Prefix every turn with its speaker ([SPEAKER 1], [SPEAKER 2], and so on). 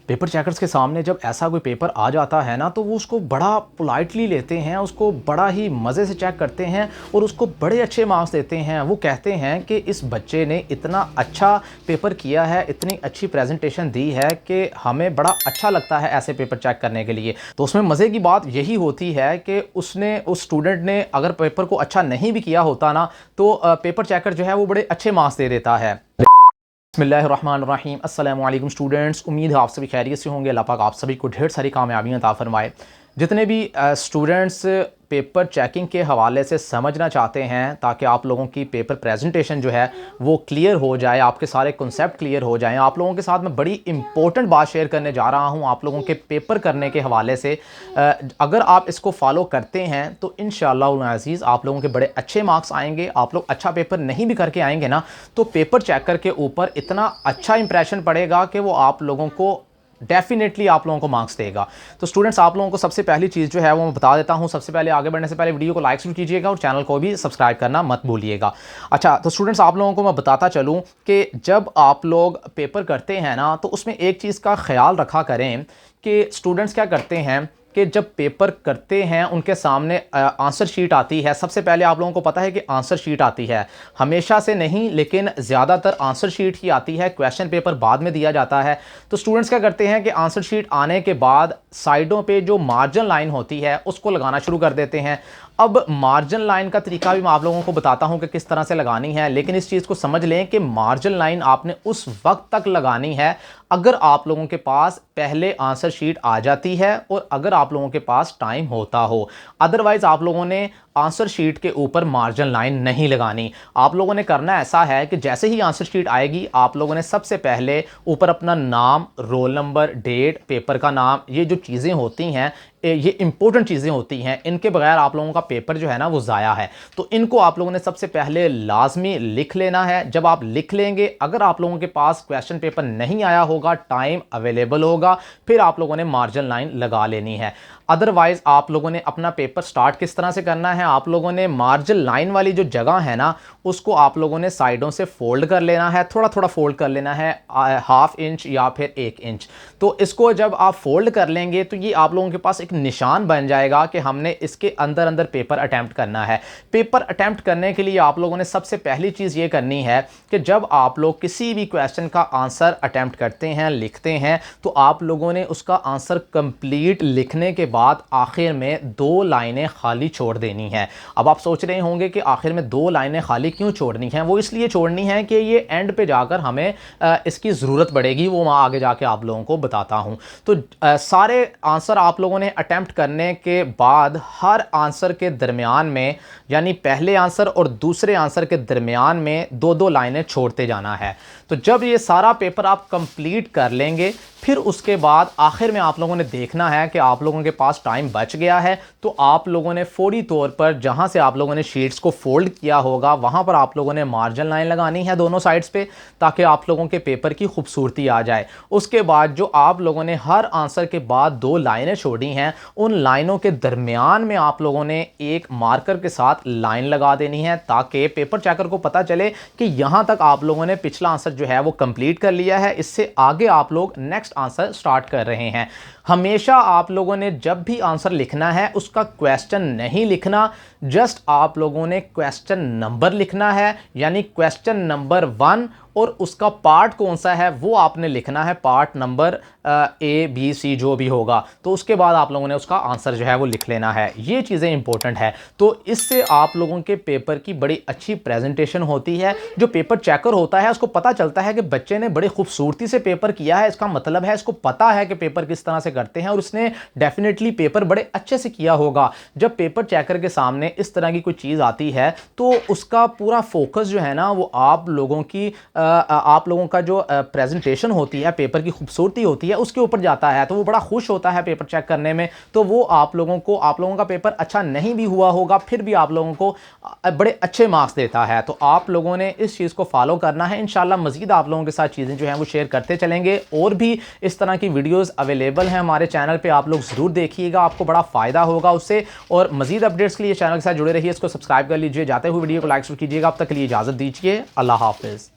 [SPEAKER 1] Paper checkers के सामने जब ऐसा कोई पेपर आ जाता है ना, तो वो उसको बड़ा पोलाइटली लेते हैं, उसको बड़ा ही मज़े से चेक करते हैं और उसको बड़े अच्छे मार्क्स देते हैं। वो कहते हैं कि इस बच्चे ने इतना अच्छा पेपर किया है, इतनी अच्छी प्रेजेंटेशन दी है कि हमें बड़ा अच्छा लगता है ऐसे पेपर चेक करने के लिए। तो उसमें मज़े की बात यही होती है कि उस स्टूडेंट ने अगर पेपर को अच्छा नहीं भी किया होता ना, तो पेपर चेकर जो है वो बड़े अच्छे मार्क्स दे देता है। बिस्मिल्लाहिर्रहमानिर्रहीम। अस्सलामु अलैकुम स्टूडेंट्स, उम्मीद है आप सभी खैरियत से होंगे। अल्लाह पाक आप सभी को ढेर सारी कामयाबियाँ अता फरमाए। जितने भी स्टूडेंट्स पेपर चेकिंग के हवाले से समझना चाहते हैं ताकि आप लोगों की पेपर प्रेजेंटेशन जो है वो क्लियर हो जाए, आपके सारे कॉन्सेप्ट क्लियर हो जाएं, आप लोगों के साथ मैं बड़ी इंपॉर्टेंट बात शेयर करने जा रहा हूं आप लोगों के पेपर करने के हवाले से। अगर आप इसको फॉलो करते हैं तो इंशाअल्लाह अज़ीज़ आप लोगों के बड़े अच्छे मार्क्स आएंगे। आप लोग अच्छा पेपर नहीं भी करके आएंगे ना, तो पेपर चेकर के ऊपर इतना अच्छा इंप्रेशन पड़ेगा कि वो आप लोगों को डेफिनेटली आप लोगों को मार्क्स देगा। तो स्टूडेंट्स, आप लोगों को सबसे पहली चीज़ जो है वो मैं बता देता हूं। सबसे पहले आगे बढ़ने से पहले वीडियो को लाइक कीजिएगा और चैनल को भी सब्सक्राइब करना मत भूलिएगा। अच्छा, तो स्टूडेंट्स आप लोगों को मैं बताता चलूं कि जब आप लोग पेपर करते हैं ना, तो उसमें एक चीज़ का ख्याल रखा करें कि स्टूडेंट्स क्या करते हैं कि जब पेपर करते हैं उनके सामने आंसर शीट आती है। सबसे पहले आप लोगों को पता है कि आंसर शीट आती है, हमेशा से नहीं लेकिन ज़्यादातर आंसर शीट ही आती है, क्वेश्चन पेपर बाद में दिया जाता है। तो स्टूडेंट्स क्या करते हैं कि आंसर शीट आने के बाद साइडों पे जो मार्जिन लाइन होती है उसको लगाना शुरू कर देते हैं। अब मार्जिन लाइन का तरीका भी मैं आप लोगों को बताता हूं कि किस तरह से लगानी है, लेकिन इस चीज़ को समझ लें कि मार्जिन लाइन आपने उस वक्त तक लगानी है अगर आप लोगों के पास पहले आंसर शीट आ जाती है और अगर आप लोगों के पास टाइम होता हो। अदरवाइज आप लोगों ने आंसर शीट के ऊपर मार्जिन लाइन नहीं लगानी। आप लोगों ने करना ऐसा है कि जैसे ही आंसर शीट आएगी आप लोगों ने सबसे पहले ऊपर अपना नाम, रोल नंबर, डेट, पेपर का नाम, ये जो चीज़ें होती हैं ये इंपॉर्टेंट चीज़ें होती हैं, इनके बगैर आप लोगों का पेपर जो है ना वो ज़ाया है। तो इनको आप लोगों ने सबसे पहले लाजमी लिख लेना है। जब आप लिख लेंगे, अगर आप लोगों के पास क्वेश्चन पेपर नहीं आया होगा, टाइम अवेलेबल होगा, फिर आप लोगों ने मार्जिन लाइन लगा लेनी है। अदरवाइज आप लोगों ने अपना पेपर स्टार्ट किस तरह से करना है, आप लोगों ने मार्जिन लाइन वाली जो जगह है ना उसको आप लोगों ने साइडों से फोल्ड कर लेना है, थोड़ा थोड़ा फोल्ड कर लेना है, ½ इंच या फिर 1 इंच। तो इसको जब आप फोल्ड कर लेंगे तो ये आप लोगों के पास एक निशान बन जाएगा कि हमने इसके अंदर अंदर पेपर अटेम्प्ट करना है। पेपर अटेम्प्ट करने के लिए आप लोगों ने सबसे पहली चीज़ ये करनी है कि जब आप लोग किसी भी क्वेश्चन का आंसर अटेम्प्ट करते हैं, लिखते हैं, तो आप लोगों ने उसका आंसर कंप्लीट लिखने के बाद आखिर में 2 लाइनें खाली छोड़ देनी है। अब आप सोच रहे होंगे कि आखिर में 2 लाइनें खाली क्यों छोड़नी है। वो इसलिए छोड़नी है कि ये एंड पे जाकर हमें इसकी ज़रूरत पड़ेगी, वो मैं आगे जाके आप लोगों को बताता हूँ। तो सारे आंसर आप लोगों ने अटेम्प्ट करने के बाद हर आंसर के दरमियान में, यानी पहले आंसर और दूसरे आंसर के दरमियान में 2-2 लाइनें छोड़ते जाना है। तो जब ये सारा पेपर आप कंप्लीट कर लेंगे, फिर उसके बाद आखिर में आप लोगों ने देखना है कि आप लोगों के पास टाइम बच गया है, तो आप लोगों ने फौरी तौर पर जहां से आप लोगों ने शीट्स को फोल्ड किया होगा वहां पर आप लोगों ने मार्जिन लाइन लगानी है दोनों साइड्स पे, ताकि आप लोगों के पेपर की खूबसूरती आ जाए। उसके बाद जो आप लोगों ने हर आंसर के बाद 2 लाइनें छोड़ी हैं, उन लाइनों के दरमियान में आप लोगों ने एक मार्कर के साथ लाइन लगा देनी है, ताकि पेपर चेकर को पता चले कि यहां तक आप लोगों ने पिछला आंसर जो है वो कंप्लीट कर लिया है, इससे आगे आप लोग नेक्स्ट आंसर स्टार्ट कर रहे हैं। हमेशा आप लोगों ने जब भी आंसर लिखना है उसका क्वेश्चन नहीं लिखना, जस्ट आप लोगों ने क्वेश्चन नंबर लिखना है, यानी क्वेश्चन नंबर 1 और उसका पार्ट कौन सा है वो आपने लिखना है, part number A, B, C जो भी होगा। तो उसके बाद आप लोगों ने उसका आंसर जो है वो लिख लेना है। ये चीज़ें इंपॉर्टेंट है। तो इससे आप लोगों के पेपर की बड़ी अच्छी प्रेजेंटेशन होती है। जो पेपर चेकर होता है उसको पता चलता है कि बच्चे ने बड़ी खूबसूरती से पेपर किया है, इसका मतलब है इसको पता है कि पेपर किस तरह से करते हैं और उसने डेफिनेटली पेपर बड़े अच्छे से किया होगा। जब पेपर चेकर के सामने इस तरह की कोई चीज़ आती है तो उसका पूरा फोकस जो है ना वो आप लोगों का जो प्रेजेंटेशन होती है, पेपर की खूबसूरती होती है, उसके ऊपर जाता है। तो वो बड़ा खुश होता है पेपर चेक करने में। तो वो आप लोगों का पेपर अच्छा नहीं भी हुआ होगा फिर भी आप लोगों को बड़े अच्छे मार्क्स देता है। तो आप लोगों ने इस चीज़ को फॉलो करना है। इंशाल्लाह मज़ीद आप लोगों के साथ चीज़ें जो हैं वो शेयर करते चलेंगे। और भी इस तरह की वीडियोज़ अवेलेबल हैं हमारे चैनल पर, आप लोग ज़रूर देखिएगा, आपको बड़ा फ़ायदा होगा उससे। और मज़ीद अपडेट्स के लिए चैनल के साथ जुड़े रहिए, इसको सब्सक्राइब कर लीजिए। जाते हुए वीडियो को लाइक कीजिएगा। अब तक के लिए इजाज़त दीजिए। अल्लाह हाफ़िज़।